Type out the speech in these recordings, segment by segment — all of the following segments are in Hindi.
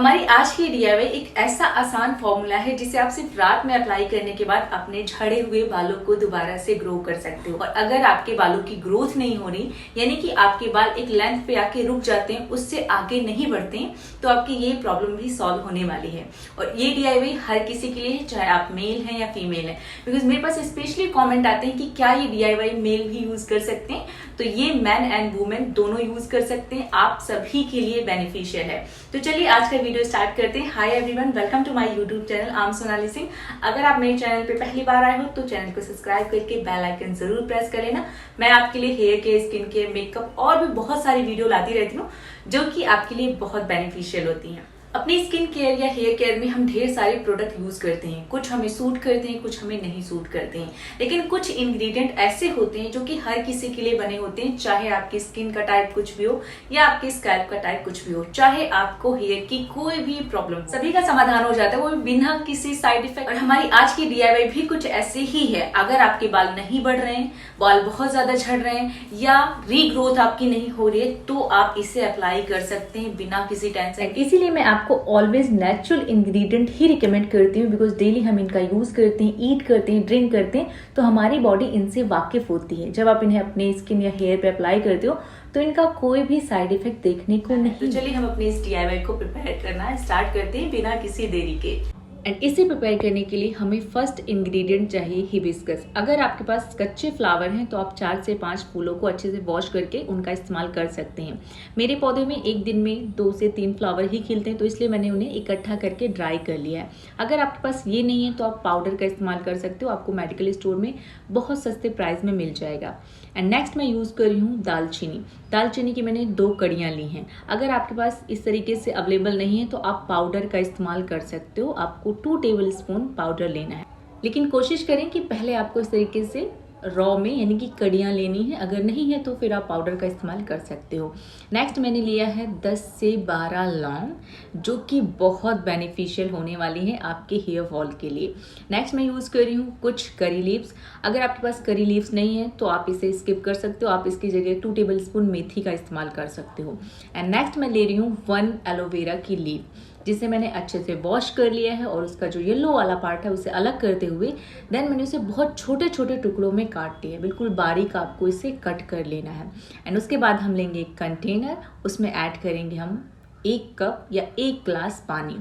हमारी आज की डीआईवाई एक ऐसा आसान फॉर्मूला है जिसे आप सिर्फ रात में अप्लाई करने के बाद अपने झड़े हुए बालों को दोबारा से ग्रो कर सकते हो। और अगर आपके बालों की ग्रोथ नहीं हो रही, यानी कि आपके बाल एक लेंथ पे आके रुक जाते हैं, उससे आगे नहीं बढ़ते हैं, तो आपकी ये प्रॉब्लम भी सॉल्व होने वाली है। और ये डीआईवाई हर किसी के लिए है, चाहे आप मेल हैं या फीमेल हैं। बिकॉज मेरे पास स्पेशली कॉमेंट आते हैं कि क्या ये डीआईवाई मेल भी यूज कर सकते हैं, तो ये मैन एंड वुमेन दोनों यूज कर सकते हैं, आप सभी के लिए बेनिफिशियल है। तो चलिए आज का वीडियो स्टार्ट करते हैं। Hi everyone, welcome to my YouTube channel. I am Sonali Singh. अगर आप मेरे चैनल पे पहली बार आए हो तो चैनल को सब्सक्राइब करके बेल आइकन जरूर प्रेस कर लेना। मैं आपके लिए hair care, skin care, makeup और भी बहुत सारी वीडियो लाती रहती हूँ जो कि आपके लिए बहुत बेनिफिशियल होती हैं। अपनी स्किन केयर या हेयर केयर में हम ढेर सारे प्रोडक्ट यूज करते हैं, कुछ हमें सूट करते हैं, कुछ हमें नहीं सूट करते हैं। लेकिन कुछ इंग्रेडिएंट ऐसे होते हैं जो कि हर किसी के लिए बने होते हैं, चाहे आपकी स्किन का टाइप कुछ भी हो या आपकी स्कैल्प का टाइप कुछ भी हो, चाहे आपको हेयर की कोई भी प्रॉब्लम, सभी का समाधान हो जाता है, वो भी बिना किसी साइड इफेक्ट। और हमारी आज की डीआईवाई भी कुछ ऐसे ही है। अगर आपके बाल नहीं बढ़ रहे हैं, बाल बहुत ज्यादा झड़ रहे हैं या रीग्रोथ आपकी नहीं हो रही है, तो आप इसे अप्लाई कर सकते हैं बिना किसी टेंशन। इसीलिए मैं आपको ऑलवेज नेचुरल इंग्रेडिएंट ही रिकमेंड करती हूँ, बिकॉज डेली हम इनका यूज करते हैं, ईट करते हैं, ड्रिंक करते हैं, तो हमारी बॉडी इनसे वाकिफ होती है। जब आप इन्हें अपने स्किन या हेयर पे अप्लाई करते हो तो इनका कोई भी साइड इफेक्ट देखने को नहीं। तो चलिए हम अपनी इस डीआईवाई को प्रिपेयर करना स्टार्ट करते हैं बिना किसी देरी के। एंड इसे प्रिपेयर करने के लिए हमें फर्स्ट इंग्रेडिएंट चाहिए हिबिस्कस। अगर आपके पास कच्चे फ्लावर हैं तो आप 4 से 5 फूलों को अच्छे से वॉश करके उनका इस्तेमाल कर सकते हैं। मेरे पौधे में एक दिन में 2 से 3 फ्लावर ही खिलते हैं, तो इसलिए मैंने उन्हें इकट्ठा करके ड्राई कर लिया है। अगर आपके पास ये नहीं है तो आप पाउडर का इस्तेमाल कर सकते हो, आपको मेडिकल स्टोर में बहुत सस्ते प्राइस में मिल जाएगा। एंड नेक्स्ट मैं यूज़ कर रही हूँ दालचीनी। दालचीनी की मैंने 2 कड़ियाँ ली हैं। अगर आपके पास इस तरीके से अवेलेबल नहीं है तो आप पाउडर का इस्तेमाल कर सकते हो। आपको 2 टेबलस्पून पाउडर लेना है, लेकिन कोशिश करें कि पहले आपको इस तरीके से रॉ में यानी कि कड़ियाँ लेनी है। अगर नहीं है तो फिर आप पाउडर का इस्तेमाल कर सकते हो। नेक्स्ट मैंने लिया है 10 से 12 लौंग, जो कि बहुत बेनिफिशियल होने वाली है आपके हेयर फॉल के लिए। नेक्स्ट मैं यूज़ कर रही हूँ कुछ करी लीव्स। अगर आपके पास करी लीव्स नहीं है तो आप इसे स्किप कर सकते हो, आप इसकी जगह 2 टेबलस्पून मेथी का इस्तेमाल कर सकते हो। एंड नेक्स्ट मैं ले रही हूँ 1 एलोवेरा की लीव, जिसे मैंने अच्छे से वॉश कर लिया है और उसका जो येलो वाला पार्ट है उसे अलग करते हुए देन मैंने उसे बहुत छोटे छोटे टुकड़ों में काट लिया है। बिल्कुल बारीक आपको इसे कट कर लेना है। एंड उसके बाद हम लेंगे एक कंटेनर, उसमें ऐड करेंगे हम 1 कप या 1 ग्लास पानी।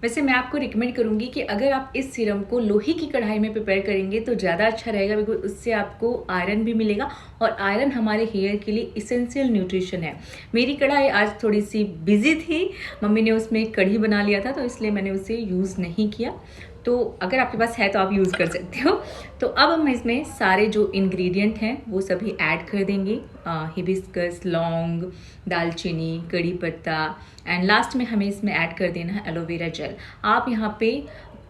वैसे मैं आपको रिकमेंड करूंगी कि अगर आप इस सीरम को लोहे की कढ़ाई में प्रिपेयर करेंगे तो ज़्यादा अच्छा रहेगा, बिकॉज उससे आपको आयरन भी मिलेगा और आयरन हमारे हेयर के लिए इसेंशियल न्यूट्रिशन है। मेरी कढ़ाई आज थोड़ी सी बिजी थी, मम्मी ने उसमें कढ़ी बना लिया था, तो इसलिए मैंने उसे यूज़ नहीं किया। तो अगर आपके पास है तो आप यूज़ कर सकते हो। तो अब हम इसमें सारे जो इंग्रेडिएंट हैं वो सभी ऐड कर देंगे। हिबिस्कस, लौंग, दालचीनी, कड़ी पत्ता, एंड लास्ट में हमें इसमें ऐड कर देना है एलोवेरा जेल। आप यहाँ पे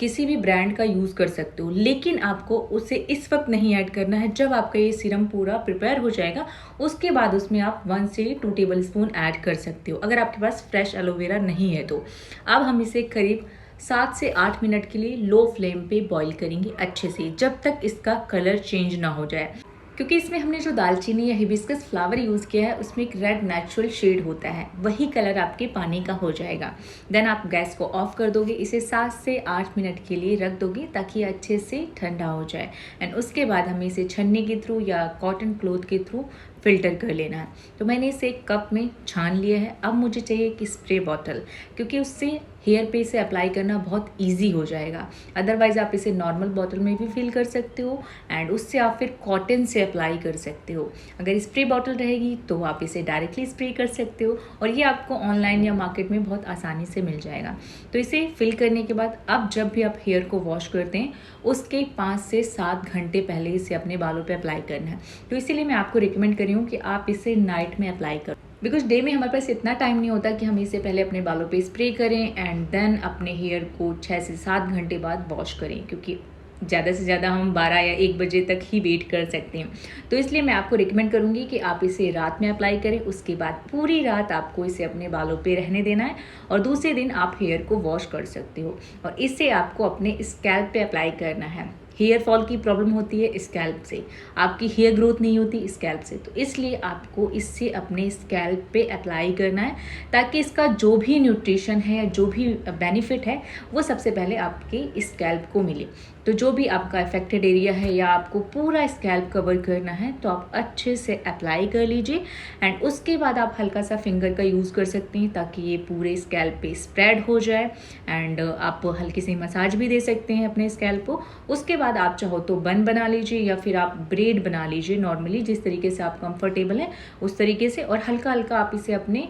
किसी भी ब्रांड का यूज़ कर सकते हो, लेकिन आपको उसे इस वक्त नहीं ऐड करना है। जब आपका ये सीरम पूरा प्रिपेयर हो जाएगा उसके बाद उसमें आप 1 से 2 टेबलस्पून ऐड कर सकते हो, अगर आपके पास फ्रेश एलोवेरा नहीं है तो। अब हम इसे करीब 7 से 8 मिनट के लिए लो फ्लेम पे बॉईल करेंगे अच्छे से, जब तक इसका कलर चेंज ना हो जाए। क्योंकि इसमें हमने जो दालचीनी या हिबिस्कस फ्लावर यूज़ किया है उसमें एक रेड नेचुरल शेड होता है, वही कलर आपके पानी का हो जाएगा। देन आप गैस को ऑफ कर दोगे, इसे 7 से 8 मिनट के लिए रख दोगे ताकि अच्छे से ठंडा हो जाए। एंड उसके बाद हमें इसे छन्नी के थ्रू या कॉटन क्लॉथ के थ्रू फिल्टर कर लेना है। तो मैंने इसे एक कप में छान लिया है। अब मुझे चाहिए कि स्प्रे बॉटल, क्योंकि उससे हेयर पे इसे अप्लाई करना बहुत इजी हो जाएगा। अदरवाइज़ आप इसे नॉर्मल बॉटल में भी फिल कर सकते हो एंड उससे आप फिर कॉटन से अप्लाई कर सकते हो। अगर स्प्रे बॉटल रहेगी तो आप इसे डायरेक्टली स्प्रे कर सकते हो और ये आपको ऑनलाइन या मार्केट में बहुत आसानी से मिल जाएगा। तो इसे फिल करने के बाद अब जब भी आप हेयर को वॉश करते हैं उसके 5 से 7 घंटे पहले इसे अपने बालों पे अप्लाई करना है। तो इसीलिए मैं आपको रिकमेंड कर रही हूँ कि आप इसे नाइट में अप्लाई करो, बिकॉज डे में हमारे पास इतना टाइम नहीं होता कि हम इसे पहले अपने बालों पे स्प्रे करें एंड देन अपने हेयर को 6 से 7 घंटे बाद वॉश करें, क्योंकि ज़्यादा से ज़्यादा हम 12 या 1 बजे तक ही वेट कर सकते हैं। तो इसलिए मैं आपको रिकमेंड करूँगी कि आप इसे रात में अप्लाई करें, उसके बाद पूरी रात आपको इसे अपने बालों पे रहने देना है और दूसरे दिन आप हेयर को वॉश कर सकते हो और इसे आपको अपने स्कैल्प पे अप्लाई करना है। हेयर फॉल की प्रॉब्लम होती है स्कैल्प से, आपकी हेयर ग्रोथ नहीं होती स्कैल्प से। तो इसलिए आपको इससे अपने स्कैल्प पे अप्लाई करना है ताकि इसका जो भी न्यूट्रिशन है या जो भी बेनिफिट है वो सबसे पहले आपके स्कैल्प को मिले। तो जो भी आपका अफेक्टेड एरिया है या आपको पूरा स्कैल्प कवर करना है तो आप अच्छे से अप्लाई कर लीजिए। एंड उसके बाद आप हल्का सा फिंगर का यूज़ कर सकते हैं ताकि ये पूरे स्कैल्प पे स्प्रेड हो जाए। एंड आप हल्की सी मसाज भी दे सकते हैं अपने स्कैल्प को। उसके बाद आप चाहो तो बन बना लीजिए या फिर आप ब्रेड बना लीजिए, नॉर्मली जिस तरीके से आप कंफर्टेबल हैं उस तरीके से। और हल्का हल्का आप इसे अपने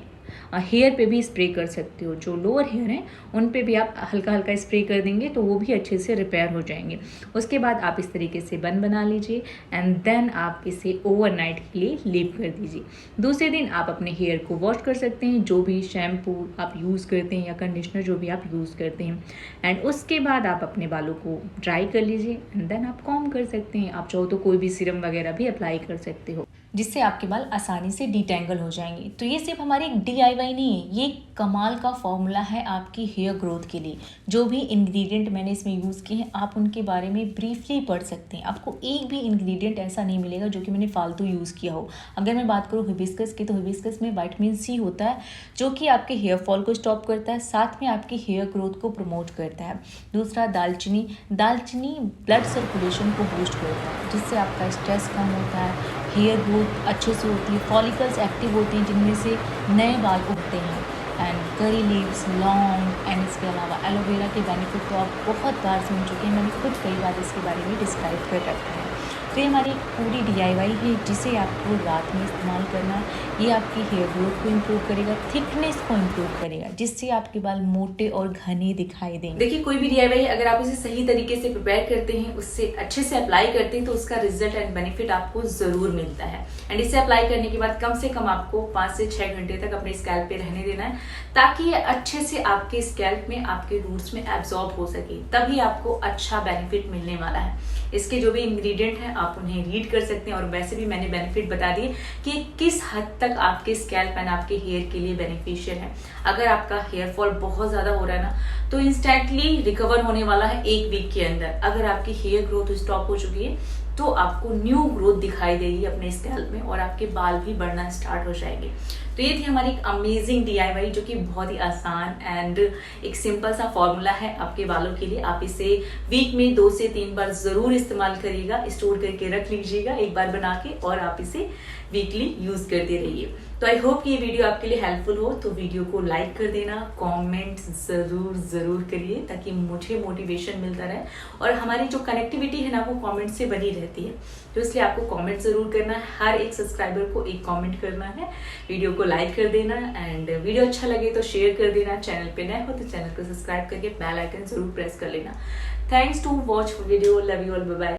हेयर पे भी स्प्रे कर सकते हो। जो लोअर हेयर हैं उन पे भी आप हल्का हल्का स्प्रे कर देंगे तो वो भी अच्छे से रिपेयर हो जाएंगे। उसके बाद आप इस तरीके से बन बना लीजिए एंड देन आप इसे ओवरनाइट के लिए लीव कर दीजिए। दूसरे दिन आप अपने हेयर को वॉश कर सकते हैं, जो भी शैम्पू आप यूज़ करते हैं या कंडीशनर जो भी आप यूज़ करते हैं। एंड उसके बाद आप अपने बालों को ड्राई कर लीजिए एंड देन आप कॉम्ब कर सकते हैं। आप चाहो तो कोई भी सीरम वगैरह भी अप्लाई कर सकते हो जिससे आपके बाल आसानी से डिटेंगल हो जाएंगे। तो ये सिर्फ हमारी एक DIY नहीं है, ये कमाल का फॉर्मूला है आपकी हेयर ग्रोथ के लिए। जो भी इंग्रेडिएंट मैंने इसमें यूज़ किए हैं आप उनके बारे में ब्रीफली पढ़ सकते हैं। आपको एक भी इंग्रेडिएंट ऐसा नहीं मिलेगा जो कि मैंने फालतू यूज़ किया हो। अगर मैं बात करूँ हिबिस्कस की तो हिबिस्कस में विटामिन C होता है जो कि आपके हेयर फॉल को स्टॉप करता है, साथ में आपकी हेयर ग्रोथ को प्रमोट करता है। दूसरा दालचीनी ब्लड सर्कुलेशन को बूस्ट करता है जिससे आपका स्ट्रेस कम होता है, हेयर ग्रोथ अच्छे से होती है, फॉलिकल्स एक्टिव होते हैं जिनमें से नए बाल उगते हैं। एंड करी लीव्स, लौंग एंड इसके अलावा एलोवेरा के बेनिफिट तो आप बहुत बार सुन चुके हैं, मैंने खुद कई बार इसके बारे में डिस्क्राइब कर रखा है। तो ये हमारी पूरी DIY है जिसे आपको रात में इस्तेमाल करना है। ये आपकी हेयर ग्रोथ को इम्प्रूव करेगा, थिकनेस को इम्प्रूव करेगा जिससे आपके बाल मोटे और घने दिखाई देंगे। देखिए कोई भी DIY अगर आप उसे सही तरीके से प्रिपेयर करते हैं, उससे अच्छे से अप्लाई करते हैं तो उसका रिजल्ट एंड बेनिफिट आपको जरूर मिलता है। एंड इसे अप्लाई करने के बाद कम से कम आपको 5 से 6 घंटे तक अपने स्कैल्प पे रहने देना है ताकि ये अच्छे से आपके स्कैल्प में, आपके रूट्स में एब्जॉर्ब हो सके, तभी आपको अच्छा बेनिफिट मिलने वाला है। इसके जो भी इंग्रेडिएंट हैं आप उन्हें रीड कर सकते हैं और वैसे भी मैंने बेनिफिट बता दिए कि किस हद तक आपके स्कैल्प एंड आपके हेयर के लिए बेनिफिशियल है। अगर आपका हेयर फॉल बहुत ज्यादा हो रहा है ना तो इंस्टेंटली रिकवर होने वाला है 1 वीक के अंदर। अगर आपकी हेयर ग्रोथ स्टॉप हो चुकी है तो आपको न्यू ग्रोथ दिखाई देगी अपने स्कैल्प में और आपके बाल भी बढ़ना स्टार्ट हो जाएंगे। तो ये थी हमारी एक अमेजिंग DIY जो कि बहुत ही आसान एंड एक सिंपल सा फॉर्मूला है आपके बालों के लिए। आप इसे वीक में 2 से 3 बार जरूर इस्तेमाल करिएगा, स्टोर करके रख लीजिएगा एक बार बना के और आप इसे वीकली यूज करते रहिए। तो आई होप कि ये वीडियो आपके लिए हेल्पफुल हो। तो वीडियो को लाइक कर देना, कमेंट जरूर करिए ताकि मुझे मोटिवेशन मिलता रहे और हमारी जो कनेक्टिविटी है ना वो कमेंट से बनी रहती है। तो इसलिए आपको कमेंट जरूर करना है, हर एक सब्सक्राइबर को एक कमेंट करना है, वीडियो को लाइक कर देना एंड वीडियो अच्छा लगे तो शेयर कर देना। चैनल पे नए हो तो चैनल को सब्सक्राइब करके बेल आइकन जरूर प्रेस कर लेना। Thanks to watch video, love you all, bye bye.